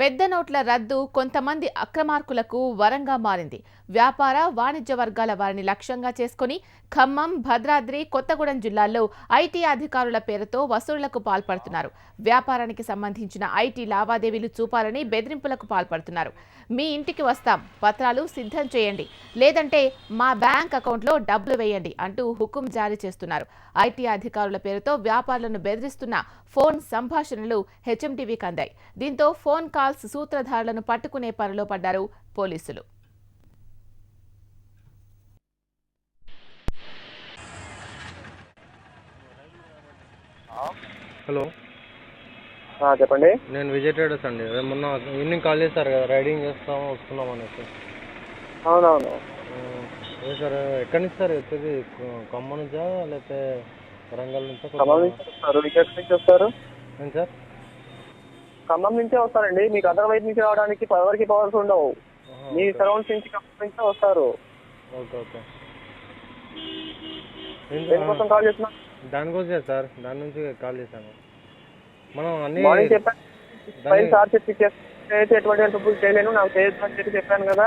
పెద్ద నోట్ల రద్దు కొంతమంది అక్రమార్కులకు వరంగా మారింది. వ్యాపార వాణిజ్య వర్గాల వారిని లక్ష్యంగా చేసుకుని ఖమ్మం, భద్రాద్రి, కొత్తగూడెం జిల్లాల్లో ఐటీ అధికారుల పేరుతో వసూళ్లకు పాల్పడుతున్నారు. వ్యాపారానికి సంబంధించిన ఐటీ లావాదేవీలు చూపాలని బెదిరింపులకు పాల్పడుతున్నారు. మీ ఇంటికి వస్తాం, పత్రాలు సిద్ధం చేయండి, లేదంటే మా బ్యాంక్ అకౌంట్లో డబ్బులు వేయండి అంటూ హుకుం జారీ చేస్తున్నారు. ఐటీ అధికారుల పేరుతో వ్యాపారులను బెదిరిస్తున్న ఫోన్ సంభాషణలు హెచ్ఎంటీవీకి అందాయి. దీంతో ఫోన్ కాల్స్ సూత్రధారులను పట్టుకునే పనిలో పడ్డారు పోలీసులు. హలో, చెప్పండి. నేను విజయ్ ట్రేడర్స్ అండి. మొన్న ఈవినింగ్ కాల్ చేస్తారు కదా, రైడింగ్ చేస్తాము వస్తున్నాం అనేసి. అవునవును. అదే సార్, ఎక్కడి నుంచి సార్ వచ్చేది? ఖమ్మం నుంచా లేకపోతే వరంగల్ నుంచా? ఖమ్మం నుంచి వస్తారు. ఎక్కడి నుంచి వస్తారు? ఏంటి సార్? ఖమ్మం నుంచే వస్తారండి. మీకు అదర్వైజ్ నుంచి రావడానికి ఎవరికి పవర్స్ ఉండవు. మీ సరౌండ్స్ నుంచి ఖమ్మం నుంచే వస్తారు. Okay okay. దేనికోసం కాల్ చేస్తున్నా? దానికోసమే సార్, దాని నుంచి కాల్ చేశాను. మనం అన్ని మార్నింగ్ చెప్పాను, ఫైల్ చార్జ్ అయితే ఎటువంటి హెల్ప్ చేయలేను, నాకు చేయొచ్చు అని చెప్పాను కదా.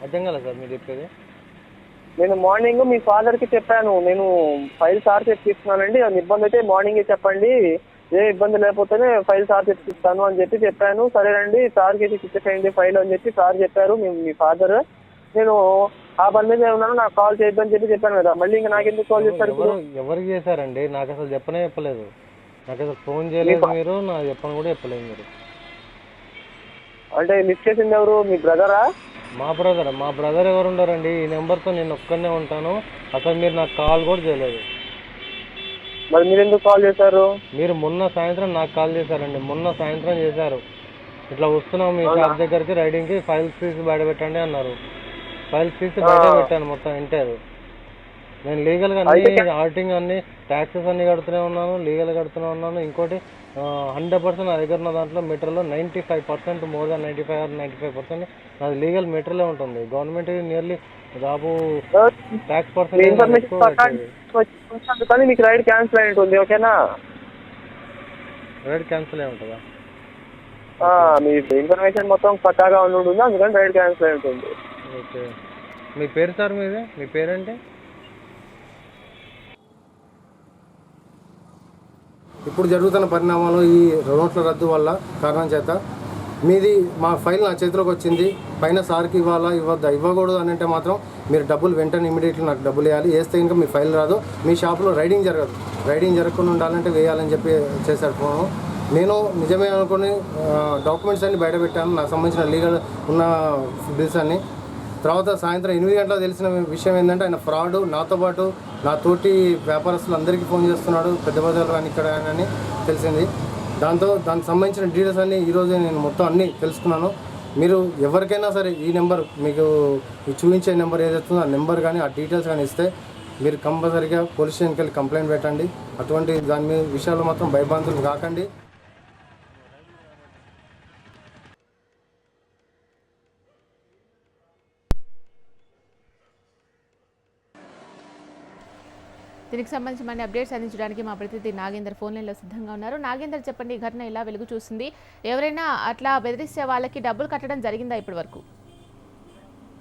అర్థం కదా సార్ మీరు చెప్పేది? నేను మార్నింగ్ మీ ఫాదర్ కి చెప్పాను, నేను ఫైల్ చార్జ్ తీసుకున్నానండి, ఇబ్బంది అయితే మార్నింగే చెప్పండి, ఏ ఇబ్బంది లేకపోతేనే ఫైల్ చార్జ్ ఇస్తాను అని చెప్పాను. సరేనండి, సార్కి ఇచ్చేసేయండి ఫైల్ అని సార్ చెప్పారు మీ ఫాదర్. నేను ఆ పని మీద ఉన్నాను, నాకు కాల్ చేయొద్దని చెప్పాను కదా. మళ్ళీ ఇంకా నాకెందుకు కాల్ చేస్తారు? ఎవరికి చేశారండి? నాకు అసలు చెప్పలేదు. నాకు అసలు ఫోన్ చేయలేదు మీరు, నాకు చెప్పని కూడా చెప్పలేదు మీరు. అంటే లిఫ్ట్ చేసింది ఎవరు? మీ బ్రదరా? మా బ్రదర్ ఎవరు ఉండారండి? ఈ నెంబర్తో నేను ఒక్కనే ఉంటాను. అసలు మీరు నాకు కాల్ కూడా చేయలేదు. మరి మీరు ఎందుకు కాల్ చేశారు? మీరు మొన్న సాయంత్రం నాకు కాల్ చేశారండి. మొన్న సాయంత్రం చేశారు, ఇట్లా వస్తున్నాం మీ షాప్ దగ్గరికి రైడింగ్కి, ఫైల్స్ తీసి బయట పెట్టండి అన్నారు. ఫైల్స్ తీసి బయట పెట్టాను మొత్తం ఇంటారు. నేను లీగల్గా అన్ని ఆడిటింగ్ అన్ని ట్యాక్సెస్ అన్ని కడుతూనే ఉన్నాను, లీగల్ కడుతూనే ఉన్నాను. ఇంకోటి 100% నా దగ్గర ఉన్న దాంట్లో మెటీరియల్లో 95%, మోర్ దాన్ 95 or 95% నాది లీగల్ మెటీరియలే ఉంటుంది. గవర్నమెంట్ నియర్లీ దాదాపు ట్యాక్స్ పర్సెంటేజ్ కానీ మీకు రైడ్ క్యాన్సిల్ అయి ఉంటుంది. ఓకేనా? రైడ్ క్యాన్సిల్ అయి ఉంటుందా? మీ ఇన్ఫర్మేషన్ మొత్తం పక్కాగా ఉంటుంది, అందుకని రైడ్ క్యాన్సిల్ అయి ఉంటుంది. ఓకే. మీ పేరు సార్? మీ పేరేంటి? ఇప్పుడు జరుగుతున్న పరిణామాలు ఈ నోట్ల రద్దు వల్ల కారణం చేత మీది మా ఫైల్ నా చేతిలోకి వచ్చింది, పైన సార్కి ఇవ్వకూడదు అని అంటే మాత్రం మీరు డబ్బులు వెంటనే ఇమీడియట్లీ నాకు డబ్బులు వేయాలి. వేస్తే ఇంకా మీ ఫైల్ రాదు, మీ షాప్లో రైడింగ్ జరగదు. రైడింగ్ జరగకుండా ఉండాలంటే వేయాలని చెప్పి చేశారు ఫోను. నేను నిజమే అనుకుని డాక్యుమెంట్స్ అన్ని బయట పెట్టాను, నాకు సంబంధించిన లీగల్ ఉన్న బిల్స్ అన్ని. తర్వాత సాయంత్రం 8 గంటలకు తెలిసిన విషయం ఏంటంటే ఆయన ఫ్రాడ్, నాతో పాటు నా తోటి వ్యాపారస్తులు అందరికీ ఫోన్ చేస్తున్నాడు, పెద్ద బజార్లో కానీ ఇక్కడ అని తెలిసింది. దానికి సంబంధించిన డీటెయిల్స్ అన్నీ ఈరోజే నేను మొత్తం అన్నీ తెలుసుకున్నాను. మీరు ఎవరికైనా సరే ఈ నెంబర్ మీకు చూపించే నెంబర్ ఏదైతుందో ఆ నెంబర్ కానీ ఆ డీటెయిల్స్ కానీ ఇస్తే మీరు కంపల్సరీగా పోలీస్ స్టేషన్కి వెళ్ళి కంప్లైంట్ పెట్టండి. అటువంటి దాని మీద విషయాల్లో మాత్రం భయభ్రాంతులు కాకండి. దీనికి సంబంధించి మన అప్డేట్స్ అందించడానికి మా ప్రతినిధి నాగేందర్ ఫోన్ లైన్లో సిద్ధంగా ఉన్నారు. నాగేందర్, చెప్పండి, ఈ ఘటన ఎలా వెలుగు చూస్తుంది? ఎవరైనా అట్లా బెదిరిస్తే వాళ్ళకి డబ్బులు కట్టడం జరిగిందా ఇప్పటి వరకు?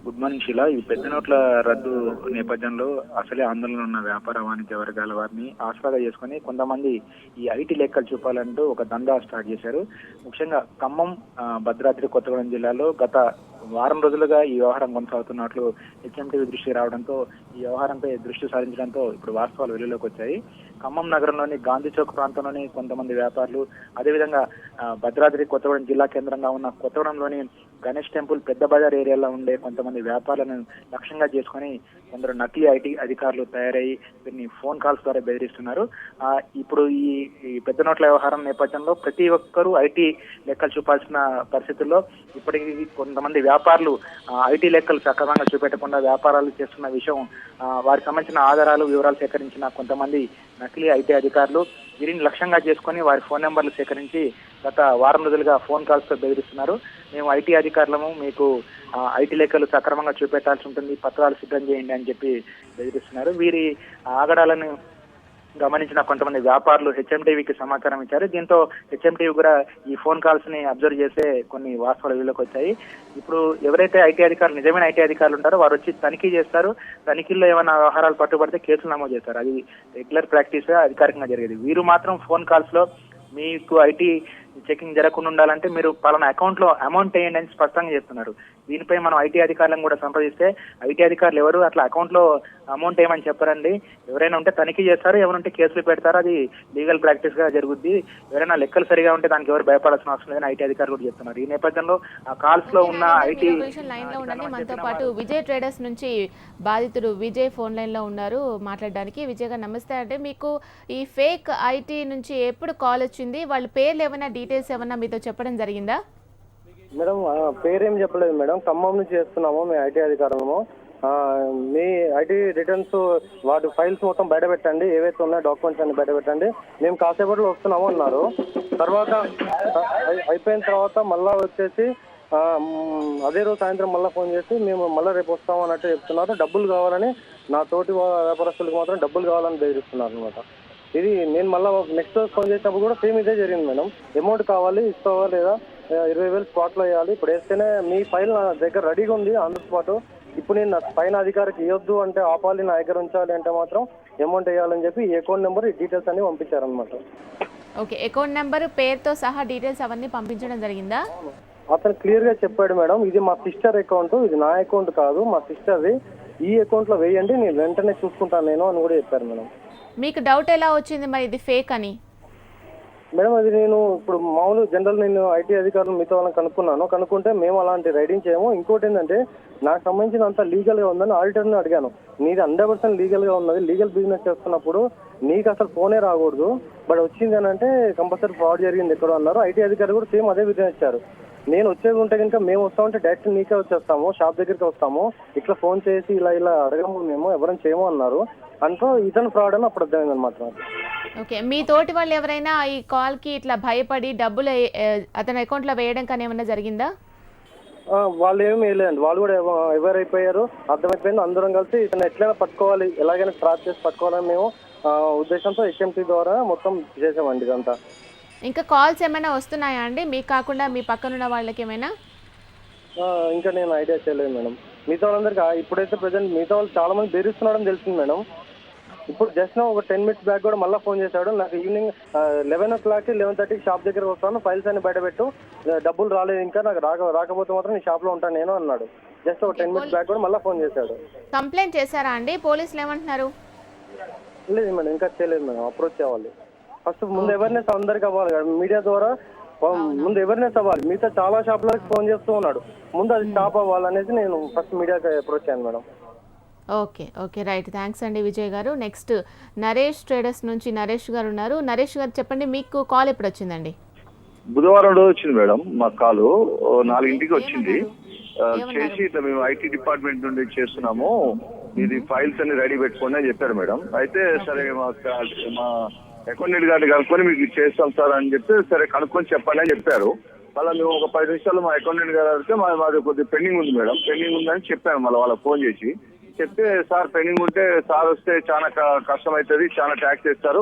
గుడ్ మార్నింగ్ శిలా. ఈ పెద్ద నోట్ల రద్దు నేపథ్యంలో అసలే ఆందోళన ఉన్న వ్యాపార వాణిజ్య వర్గాల వారిని ఆసరాగా చేసుకుని కొంతమంది ఈ ఐటీ లెక్కలు చూపాలంటూ ఒక దందా స్టార్ట్ చేశారు. ముఖ్యంగా ఖమ్మం, భద్రాద్రి, కొత్తగూడెం జిల్లాలో గత వారం రోజులుగా ఈ వ్యవహారం కొనసాగుతున్నట్లు హెచ్ఎంటీవీ దృష్టి రావడంతో ఈ వ్యవహారంపై దృష్టి సారించడంతో ఇప్పుడు వాస్తవాలు వెలుగులోకి వచ్చాయి. ఖమ్మం నగరంలోని గాంధీ చౌక్ ప్రాంతంలోని కొంతమంది వ్యాపారులు, అదేవిధంగా భద్రాద్రి, కొత్తగూడెం జిల్లా కేంద్రంగా ఉన్న కొత్తగూడెంలోని గణేష్ టెంపుల్, పెద్ద బజార్ ఏరియాలో ఉండే కొంతమంది వ్యాపారులను లక్ష్యంగా చేసుకుని కొందరు నకిలీ ఐటీ అధికారులు తయారయ్యి వీరిని ఫోన్ కాల్స్ ద్వారా బెదిరిస్తున్నారు. ఇప్పుడు ఈ పెద్ద నోట్ల వ్యవహారం నేపథ్యంలో ప్రతి ఒక్కరూ ఐటీ లెక్కలు చూపాల్సిన పరిస్థితుల్లో ఇప్పటికీ కొంతమంది వ్యాపారులు ఐటీ లెక్కలు సక్రమంగా చూపెట్టకుండా వ్యాపారాలు చేస్తున్న విషయం, వారికి సంబంధించిన ఆధారాలు, వివరాలు సేకరించిన కొంతమంది నకిలీ ఐటీ అధికారులు వీరిని లక్ష్యంగా చేసుకుని వారి ఫోన్ నెంబర్లు సేకరించి గత వారం రోజులుగా ఫోన్ కాల్స్తో బెదిరిస్తున్నారు. మేము ఐటీ అధికారులము, మీకు ఐటీ లెక్కలు సక్రమంగా చూపెట్టాల్సి ఉంటుంది, పత్రాలు సిద్ధం చేయండి అని చెప్పి బెదిరిస్తున్నారు. వీరి ఆగడాలను గమనించిన కొంతమంది వ్యాపారులు హెచ్ఎంటీవీకి సమాచారం ఇచ్చారు. దీంతో హెచ్ఎంటీవీ కూడా ఈ ఫోన్ కాల్స్ ని అబ్జర్వ్ చేసే కొన్ని వాస్తవాలు వీళ్ళకి వచ్చాయి. ఇప్పుడు ఎవరైతే ఐటీ అధికారులు నిజమైన ఐటీ అధికారులు ఉంటారో వారు వచ్చి తనిఖీ చేస్తారు. తనిఖీల్లో ఏమైనా వ్యవహారాలు పట్టుబడితే కేసులు నమోదు చేస్తారు. అది రెగ్యులర్ ప్రాక్టీస్ అధికారికంగా జరిగేది. వీరు మాత్రం ఫోన్ కాల్స్ లో మీకు ఐటీ చెకింగ్ జరగకుండా ఉండాలంటే మీరు పలానా అకౌంట్ లో అమౌంట్ వేయండి అని స్పష్టంగా చెప్తున్నారు. దీనిపై మనం ఐటీ అధికారులను కూడా సంప్రదిస్తే ఐటీ అధికారులు ఎవరు అట్లా అకౌంట్ లో అమౌంట్ ఏమని చెప్పరండి. ఎవరైనా ఉంటే తనిఖీ చేస్తారు, ఎవరుంటే కేసులు పెడతారు. అది లీగల్ ప్రాక్టీస్ గా జరుగుద్ది. ఎవరైనా లెక్కలు సరిగా ఉంటే దానికి ఎవరు భయపడాల్సిన అవసరం లేదని ఐటీ అధికారులు కూడా చెప్తున్నారు. ఈ నేపథ్యంలో ఆ కాల్స్ లో ఉన్న ఐటీ లైన్ లో ఉండండి. మనతో పాటు విజయ్ ట్రేడర్స్ నుంచి బాధితుడు విజయ్ ఫోన్ లైన్ లో ఉన్నారు మాట్లాడడానికి. విజయ్ గారు నమస్తే. అంటే మీకు ఈ ఫేక్ ఐటీ నుంచి ఎప్పుడు కాల్ వచ్చింది? వాళ్ళ పేర్లు ఏమైనా డీటెయిల్స్ ఏమైనా మీతో చెప్పడం జరిగిందా? మేడం పేరేం చెప్పలేదు మేడం. ఖమ్మం నుంచి చేస్తున్నాము మీ ఐటీ అధికారులము. మీ ఐటీ రిటర్న్స్ వాటి ఫైల్స్ మొత్తం బయట పెట్టండి, ఏవైతే ఉన్నాయో డాక్యుమెంట్స్ అన్ని బయట పెట్టండి, మేము కాసేపట్లో వస్తున్నాము అన్నారు. తర్వాత అయిపోయిన తర్వాత మళ్ళా వచ్చేసి అదే రోజు సాయంత్రం మళ్ళీ ఫోన్ చేసి మేము మళ్ళీ రేపు వస్తాము అన్నట్టు చెప్తున్నారు. డబ్బులు కావాలని, నా తోటి వ్యాపారస్తులకు మాత్రం డబ్బులు కావాలని బెదిరిస్తున్నారు అనమాట. ఇది నేను మళ్ళీ నెక్స్ట్ రోజు ఫోన్ చేసినప్పుడు కూడా సేమ్ ఇదే జరిగింది మేడం. అమౌంట్ కావాలి, ఇస్తావా లేదా, 20,000 స్పాట్లో వేయాలి, ఇప్పుడు వేస్తేనే మీ ఫైల్ నా దగ్గర రెడీగా ఉంది ఆన్ ద స్పాట్, ఇప్పుడు నేను నా పైన అధికారికి ఇవ్వద్దు అంటే ఆపాలి, నా దగ్గర ఉంచాలి అంటే మాత్రం అమౌంట్ వేయాలని చెప్పి ఈ అకౌంట్ నెంబర్ ఈ డీటెయిల్స్ అన్ని పంపించారనమాట. ఓకే, అకౌంట్ నెంబర్ పేరుతో సహా డీటెయిల్స్ అవన్నీ పంపించడం జరిగిందా? అతను క్లియర్ గా చెప్పాడు మేడం, ఇది మా సిస్టర్ అకౌంట్, ఇది నా అకౌంట్ కాదు, మా సిస్టర్ది, ఈ అకౌంట్ లో వేయండి, నేను వెంటనే చూసుకుంటాను నేను అని కూడా చెప్పారు మేడం. మీకు డౌట్ ఎలా వచ్చింది మరి ఇది ఫేక్ అని? మేడం అది నేను ఇప్పుడు మామూలు జనరల్ నేను ఐటీ అధికారులు మిగతా వాళ్ళని కనుక్కుంటే మేము అలాంటి రైడింగ్ చేయము. ఇంకోటి ఏంటంటే నాకు సంబంధించిన అంత లీగల్ గా ఉందని ఆడిటర్ని అడిగాను. నీది 100% లీగల్ గా ఉన్నది, లీగల్ బిజినెస్ చేస్తున్నప్పుడు నీకు అసలు ఫోనే రాకూడదు, బట్ వచ్చింది అని అంటే కంపల్సరీ ఫ్రాడ్ జరిగింది ఎక్కడో అన్నారు. ఐటీ అధికారులు కూడా సేమ్ అదే విధంగా ఇచ్చారు. నేను వచ్చేది ఉంటే కనుక మేము వస్తామంటే డైరెక్ట్ నీకే వచ్చేస్తాము, షాప్ దగ్గరికి వస్తాము, ఇట్లా ఫోన్ చేసి ఇలా అడగము, మేము ఎవరైనా చేయము అన్నారు. అంటూ ఇతను ఫ్రాడ్ అని అప్పుడు అర్థమైంది అనమాట. ఓకే, మీ తోటి వాళ్ళు ఎవరైనా ఈ కాల్ కి ఇట్లా భయపడి డబ్బులు అతని అకౌంట్ లో వేయడం కానీ ఏమన్నా జరిగిందా? వాళ్ళు ఏమీ వేయలేదండి, వాళ్ళు కూడా ఎవరైపోయారు అర్థమైపోయింది. అందరం కలిసి ఇతను ఎట్లయినా పట్టుకోవాలి, ఎలాగైనా ట్రాప్ చేసి పట్టుకోవాలని మేము ఉద్దేశంతో హెచ్ఎంటీ ద్వారా మొత్తం చేసామండి ఇదంతా. ఇంకా కాల్స్ ఏమైనా వస్తున్నాయా అండి మీకు కాకుండా మీ పక్కనున్న వాళ్ళకి ఏమైనా? ఇంకా నేను ఐడియా చేయలేదు మేడం. మిగతా వాళ్ళందరికీ ఇప్పుడైతే ప్రజెంట్ మిగతా వాళ్ళు చాలా మంది బెదిరిస్తున్నాడని తెలిసింది మేడం. ఇప్పుడు జస్ట్ ఒక 10 minutes బ్యాక్ కూడా మళ్ళీ ఫోన్ చేశాడు. నాకు ఈవినింగ్ 11 o'clock 11:30 షాప్ దగ్గరకు వస్తాను, ఫైల్స్ అన్ని బయట పెట్టు, డబ్బులు రాలేదు ఇంకా, నాకు రాకపోతే మాత్రం నీ షాప్ లో ఉంటాను నేను అన్నాడు. జస్ట్ ఒక 10 minutes బ్యాక్ కూడా మళ్ళీ ఫోన్ చేశాడు. కంప్లైంట్ చేశారా అండి? పోలీసులు ఏమంటున్నారు? లేదు మేడం, ఇంకా చేయలేదు మేడం. అప్రోచ్ అవ్వాలి ఫస్ట్, ముందు అవేర్నెస్ అందరికి అవ్వాలి కదా, మీడియా ద్వారా ముందు అవేర్నెస్ అవ్వాలి. మిగతా చాలా షాపులకు ఫోన్ చేస్తూ ఉన్నాడు, ముందు అది స్టాప్ అవ్వాలనేసి నేను ఫస్ట్ మీడియాకి అప్రోచ్ అయ్యాను మేడం. ఓకే రైట్, థ్యాంక్స్ అండి విజయ్ గారు. నెక్స్ట్ నరేష్ ట్రేడర్స్ నుంచి నరేష్ గారు ఉన్నారు. నరేష్ గారు చెప్పండి, మీకు కాల్ ఎప్పుడు వచ్చిందండి? బుధవారం రోజు వచ్చింది మేడం మా కాలు, 4 వచ్చింది. చేసి ఇట్లా మేము ఐటీ డిపార్ట్మెంట్ నుండి చేస్తున్నాము, ఇది ఫైల్స్ అన్ని రెడీ పెట్టుకోండి అని చెప్పారు మేడం. అయితే సరే మా అకౌంటెంట్ గారిని కనుక్కొని మీకు చేస్తాం సార్ అని చెప్తే, సరే కనుక్కొని చెప్పండి అని చెప్పారు. మళ్ళీ మేము ఒక 10 నిమిషాలు మా అకౌంటెంట్ గారు అడిగితే మాది కొద్దిగా పెండింగ్ ఉంది మేడం, పెండింగ్ ఉందని చెప్పాను. మళ్ళీ వాళ్ళకి ఫోన్ చేసి చెప్తే, సార్ పెండింగ్ ఉంటే సార్ వస్తే చాలా కష్టం అవుతుంది, చాలా ట్యాక్స్ వేస్తారు,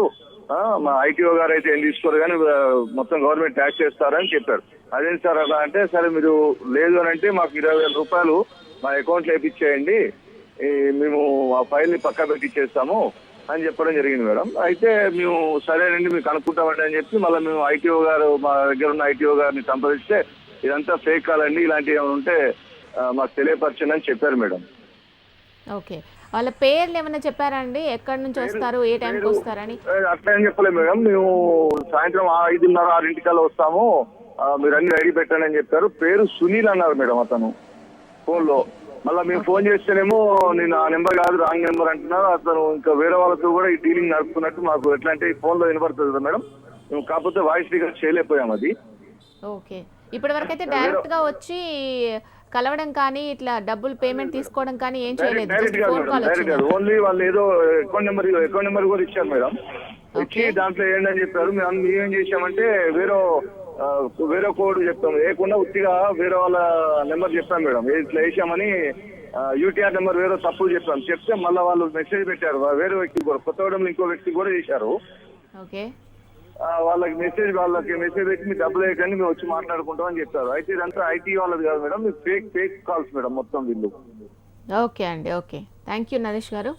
మా ఐటీఓ గారు అయితే ఏం తీసుకోరు కానీ మొత్తం గవర్నమెంట్ ట్యాక్స్ వేస్తారని చెప్పారు. అదేంటి సార్ అలా అంటే, సరే మీరు లేదు అని అంటే మాకు 20,000 రూపాయలు మా అకౌంట్లో వేయించేయండి, మేము ఆ ఫైల్ని పక్కా పెట్టిచ్చేస్తాము అని చెప్పడం జరిగింది మేడం. అయితే మేము సరేనండి మీకు అనుకుంటామండి అని చెప్పి మళ్ళీ మేము ఐటీఓ గారు, మా దగ్గర ఉన్న ఐటీఓ గారిని సంప్రదిస్తే ఇదంతా ఫేక్ కాలండి, ఇలాంటివి ఏమైనా ఉంటే మాకు తెలియపరచండి అని చెప్పారు మేడం. ఓకే, వాళ్ళ పేర్లు ఏమైనా చెప్పారా అండి? ఎక్కడి నుంచి వస్తారు, ఏ టైంకి వస్తారని? అట్లా ఏం చెప్పలేదు మేడం. మేము సాయంత్రం 5:30 6 వస్తాము, మీరు అన్ని రెడీ పెట్టండి అని చెప్పారు. పేరు సునీల్ అన్నారు మేడం అతను ఫోన్ లో. మళ్ళీ మేము ఫోన్ చేస్తేనేమో నేను ఆ నెంబర్ కాదు రాంగ్ నెంబర్ అంటున్నారు. అతను ఇంకా వేరే వాళ్ళతో కూడా ఈ డీలింగ్ నడుపుతున్నట్టు మాకు ఎట్లా అంటే ఫోన్ లో వినపడుతుంది కదా మేడం, మేము కాకపోతే వాయిస్ రికార్డ్ చేయలేకపోయాం అది. ఓకే, ఇప్పటి వరకు అయితే డైరెక్ట్ గా వచ్చి కలవడం కానీ ఇట్లా డబ్బులు పేమెంట్ తీసుకోవడం కానీ ఏం చేయలేదు? ఓన్లీ వాళ్ళు ఏదో అకౌంట్ నెంబర్ కూడా ఇచ్చారు మేడం, ఇచ్చి దాంట్లో ఏంటని చెప్పారు. మేము ఏం చేసామంటే వేరే కోడ్ చెప్తాము, వేయకుండా ఉత్తిగా వేరే వాళ్ళ నెంబర్ చెప్పాం మేడం, ఇట్లా వేసామని యూటీఆర్ నెంబర్ వేరే తప్పులు చెప్పాను. చెప్తే మళ్ళీ వాళ్ళు మెసేజ్ పెట్టారు వేరే వ్యక్తి కూడా, కొత్తగూడెంలో ఇంకో వ్యక్తి కూడా చేశారు. ఓకే, వాళ్ళకి మెసేజ్ పెట్టి మీ డబ్బులు వేయకండి మేము వచ్చి మాట్లాడుకుంటాం అని చెప్పారు. అయితే ఇదంతా ఐటీ వాళ్ళది కాదు మేడం, ఫేక్ కాల్స్ మేడం మొత్తం వీళ్ళు. ఓకే అండి, ఓకే. థ్యాంక్ యూ నరేష్ గారు.